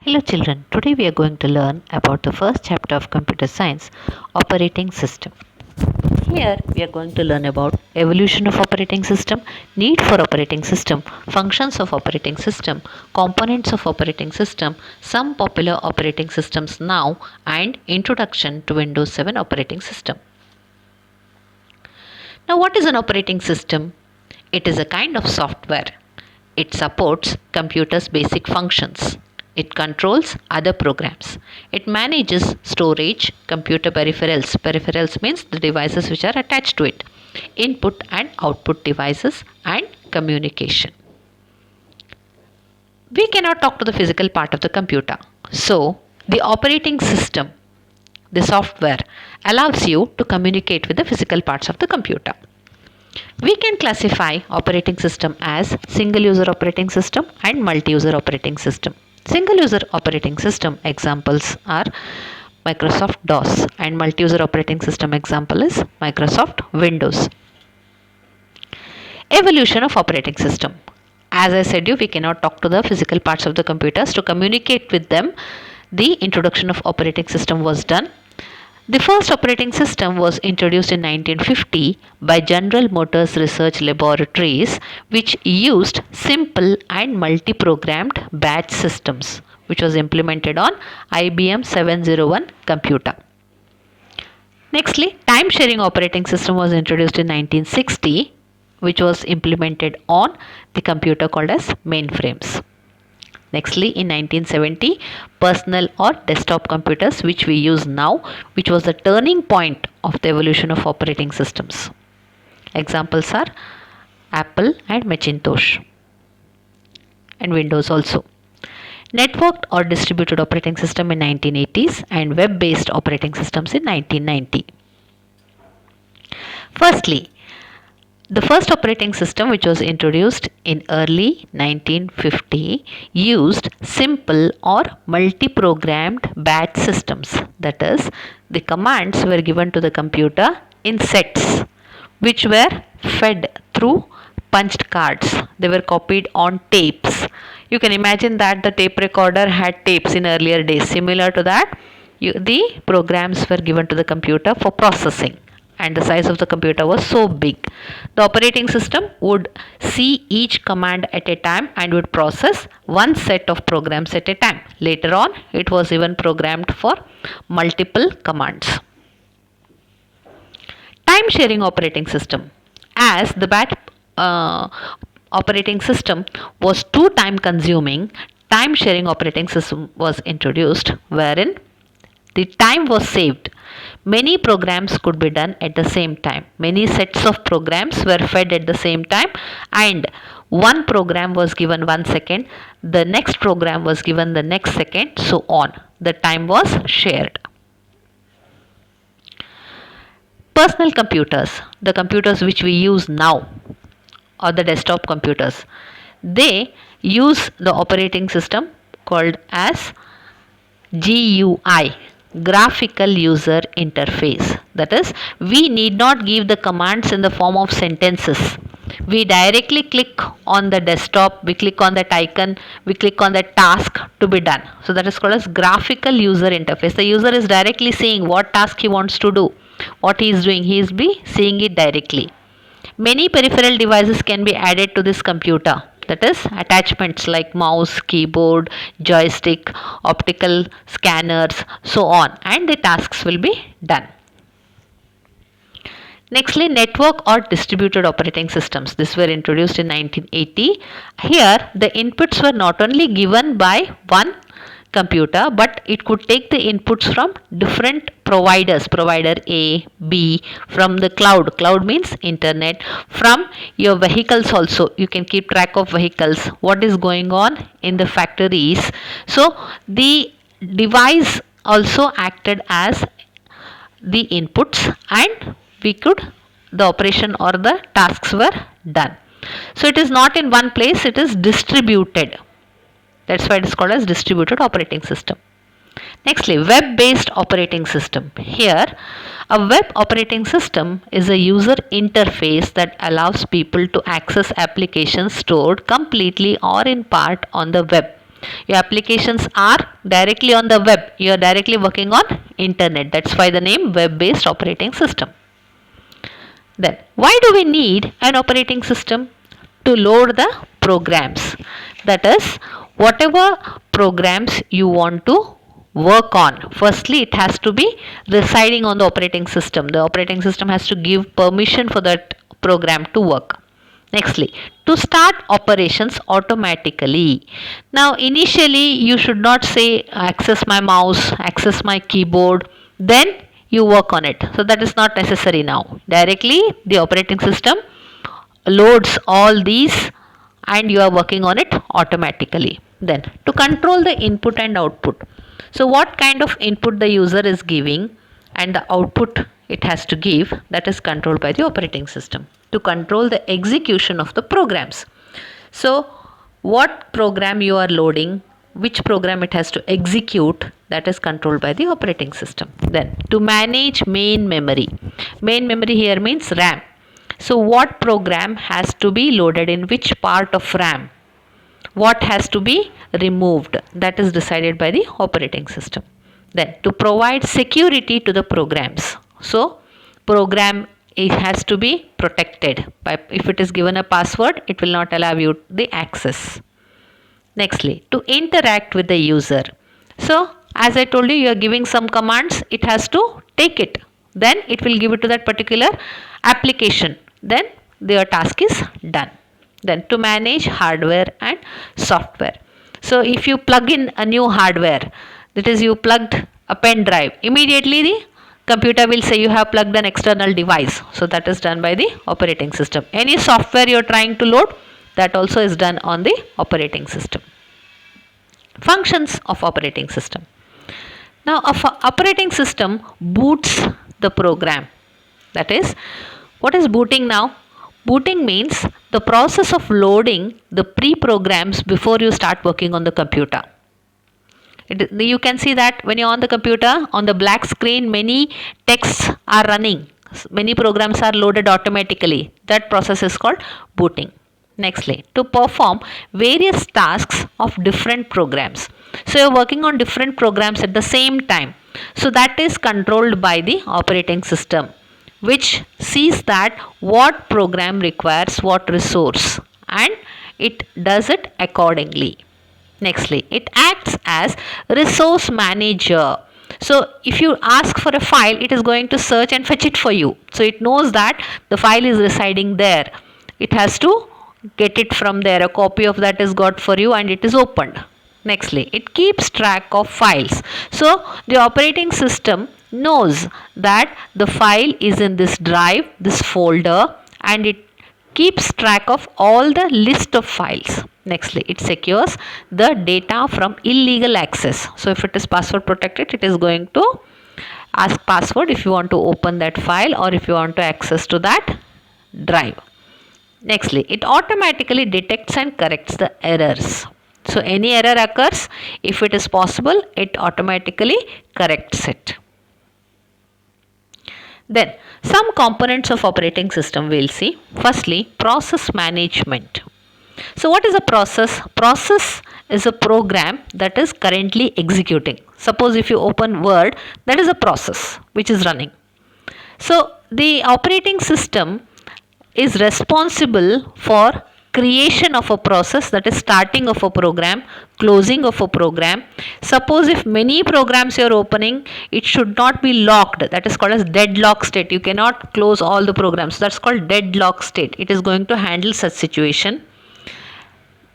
Hello children, today we are going to learn about the first chapter of computer science, operating system. Here we are going to learn about evolution of operating system, need for operating system, functions of operating system, components of operating system, some popular operating systems now, and introduction to Windows 7 operating system. Now what is an operating system? It is a kind of software. It supports computers' basic functions. It controls other programs. It manages storage, computer peripherals. Peripherals means the devices which are attached to it. Input and output devices and communication. We cannot talk to the physical part of the computer. So, the operating system, the software, allows you to communicate with the physical parts of the computer. We can classify operating system as single user operating system and multi-user operating system. Single user operating system examples are Microsoft DOS and multi-user operating system example is Microsoft Windows. Evolution of operating system. As I said we cannot talk to the physical parts of the computers. To communicate with them, the introduction of operating system was done. The first operating system was introduced in 1950 by General Motors Research Laboratories, which used simple and multi-programmed batch systems, which was implemented on IBM 701 computer. Nextly, time-sharing operating system was introduced in 1960, which was implemented on the computer called as mainframes. Nextly, in 1970, personal or desktop computers which we use now, which was the turning point of the evolution of operating systems. Examples are Apple and Macintosh and Windows also. Networked or distributed operating system in 1980s and web-based operating systems in 1990. Firstly, the first operating system which was introduced in early 1950 used simple or multi-programmed batch systems. That is, the commands were given to the computer in sets which were fed through punched cards. They were copied on tapes. You can imagine that the tape recorder had tapes in earlier days. Similar to that, the programs were given to the computer for processing. And the size of the computer was so big. The operating system would see each command at a time and would process one set of programs at a time. Later on, it was even programmed for multiple commands. Time sharing operating system. As the batch operating system was too time consuming, time sharing operating system was introduced wherein the time was saved. Many programs could be done at the same time. Many sets of programs were fed at the same time and one program was given 1 second, the next program was given the next second, so on. The time was shared. Personal computers, the computers which we use now or the desktop computers, they use the operating system called as GUI, graphical user interface. That is, we need not give the commands in the form of sentences. We directly click on the desktop, we click on that icon, we click on that task to be done. So that is called as graphical user interface. The user is directly seeing what task he wants to do, what he is doing, he is seeing it directly. Many peripheral devices can be added to this computer. That is, attachments like mouse, keyboard, joystick, optical scanners, so on, and the tasks will be done. Nextly, network or distributed operating systems. These were introduced in 1980. Here, the inputs were not only given by one computer, but it could take the inputs from different providers, provider A, B, from the cloud means internet, from your vehicles also. You can keep track of vehicles, what is going on in the factories. So the device also acted as the inputs and the operation or the tasks were done. So it is not in one place, it is distributed. That's why it is called as distributed operating system. Nextly, web-based operating system. Here, a web operating system is a user interface that allows people to access applications stored completely or in part on the web. Your applications are directly on the web. You are directly working on internet. That's why the name web-based operating system. Then, why do we need an operating system? To load the programs. That is, whatever programs you want to work on. Firstly, it has to be residing on the operating system. The operating system has to give permission for that program to work. Nextly, to start operations automatically. Now, initially, you should not say access my mouse, access my keyboard, then you work on it. So, that is not necessary now. Directly, the operating system loads all these and you are working on it automatically. Then, to control the input and output. So, what kind of input the user is giving and the output it has to give, that is controlled by the operating system. To control the execution of the programs. So, what program you are loading, which program it has to execute, that is controlled by the operating system. Then, to manage main memory. Main memory here means RAM. So, what program has to be loaded in which part of RAM? What has to be removed? That is decided by the operating system. Then, to provide security to the programs. So, program it has to be protected. If it is given a password, it will not allow you the access. Nextly, to interact with the user. So, as I told you, you are giving some commands, it has to take it. Then it will give it to that particular application. Then your task is done. Then to manage hardware and software. So, if you plug in a new hardware, that is you plugged a pen drive, immediately the computer will say you have plugged an external device. So, that is done by the operating system. Any software you are trying to load, that also is done on the operating system. Functions of operating system. Now, operating system boots the program. That is, what is booting now? Booting means the process of loading the pre-programs before you start working on the computer. You can see that when you are on the computer, on the black screen, many texts are running. Many programs are loaded automatically. That process is called booting. Nextly, to perform various tasks of different programs. So, you are working on different programs at the same time. So, that is controlled by the operating system, which sees that what program requires what resource and it does it accordingly. Nextly, it acts as resource manager. So, if you ask for a file, it is going to search and fetch it for you. So, it knows that the file is residing there. It has to get it from there. A copy of that is got for you and it is opened. Nextly, it keeps track of files. So, the operating system knows that the file is in this drive, this folder, and it keeps track of all the list of files. Nextly, it secures the data from illegal access. So, if it is password protected, it is going to ask password if you want to open that file or if you want to access to that drive. Nextly, it automatically detects and corrects the errors. So, any error occurs, if it is possible, it automatically corrects it. Then, some components of operating system we will see. Firstly, process management. So, what is a process? Process is a program that is currently executing. Suppose if you open Word, that is a process which is running. So, the operating system is responsible for creation of a process, that is starting of a program, closing of a program. Suppose if many programs you are opening, it should not be locked. That is called as deadlock state. You cannot close all the programs. That's called deadlock state. It is going to handle such situation.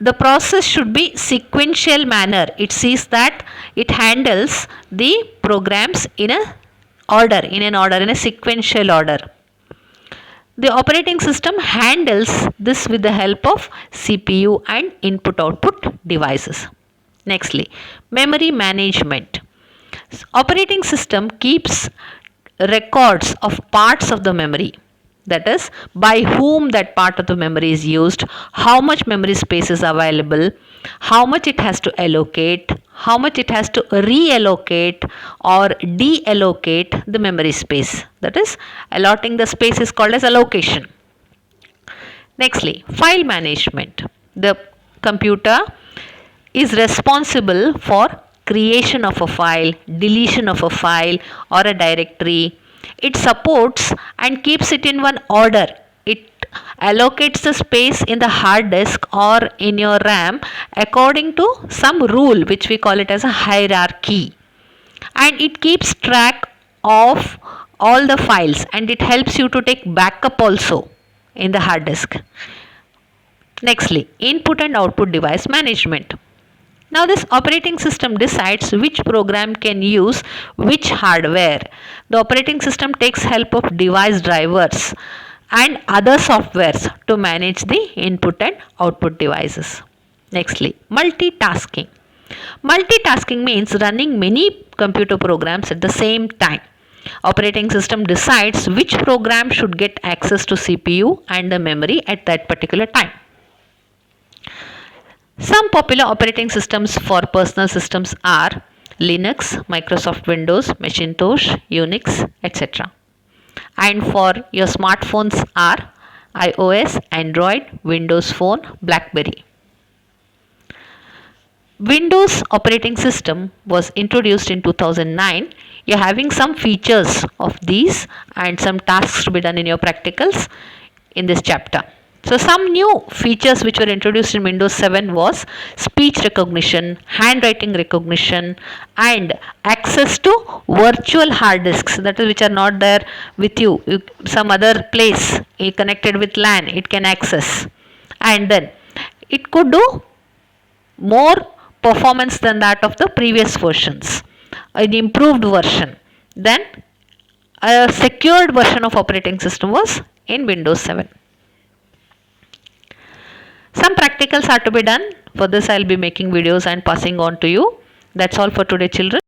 The process should be sequential manner. It sees that it handles the programs in an order, in a sequential order. The operating system handles this with the help of CPU and input-output devices. Nextly, memory management. Operating system keeps records of parts of the memory. That is, by whom that part of the memory is used, how much memory space is available, how much it has to allocate, how much it has to reallocate or deallocate the memory space. That is, allotting the space is called as allocation. Nextly, file management. The computer is responsible for creation of a file, deletion of a file or a directory. It supports and keeps it in one order. It allocates the space in the hard disk or in your RAM according to some rule, which we call it as a hierarchy. And it keeps track of all the files, and it helps you to take backup also in the hard disk. Nextly, input and output device management. Now this operating system decides which program can use which hardware. The operating system takes help of device drivers and other softwares to manage the input and output devices. Nextly, multitasking. Multitasking means running many computer programs at the same time. Operating system decides which program should get access to CPU and the memory at that particular time. Some popular operating systems for personal systems are Linux, Microsoft Windows, Macintosh, Unix, etc. And for your smartphones are iOS, Android, Windows Phone, BlackBerry. Windows operating system was introduced in 2009. You're having some features of these and some tasks to be done in your practicals in this chapter. So some new features which were introduced in Windows 7 was speech recognition, handwriting recognition, and access to virtual hard disks, that is which are not there with you, some other place connected with LAN it can access. And then it could do more performance than that of the previous versions, an improved version. Then a secured version of operating system was in Windows 7. Some practicals are to be done. For this I will be making videos and passing on to you. That's all for today, children.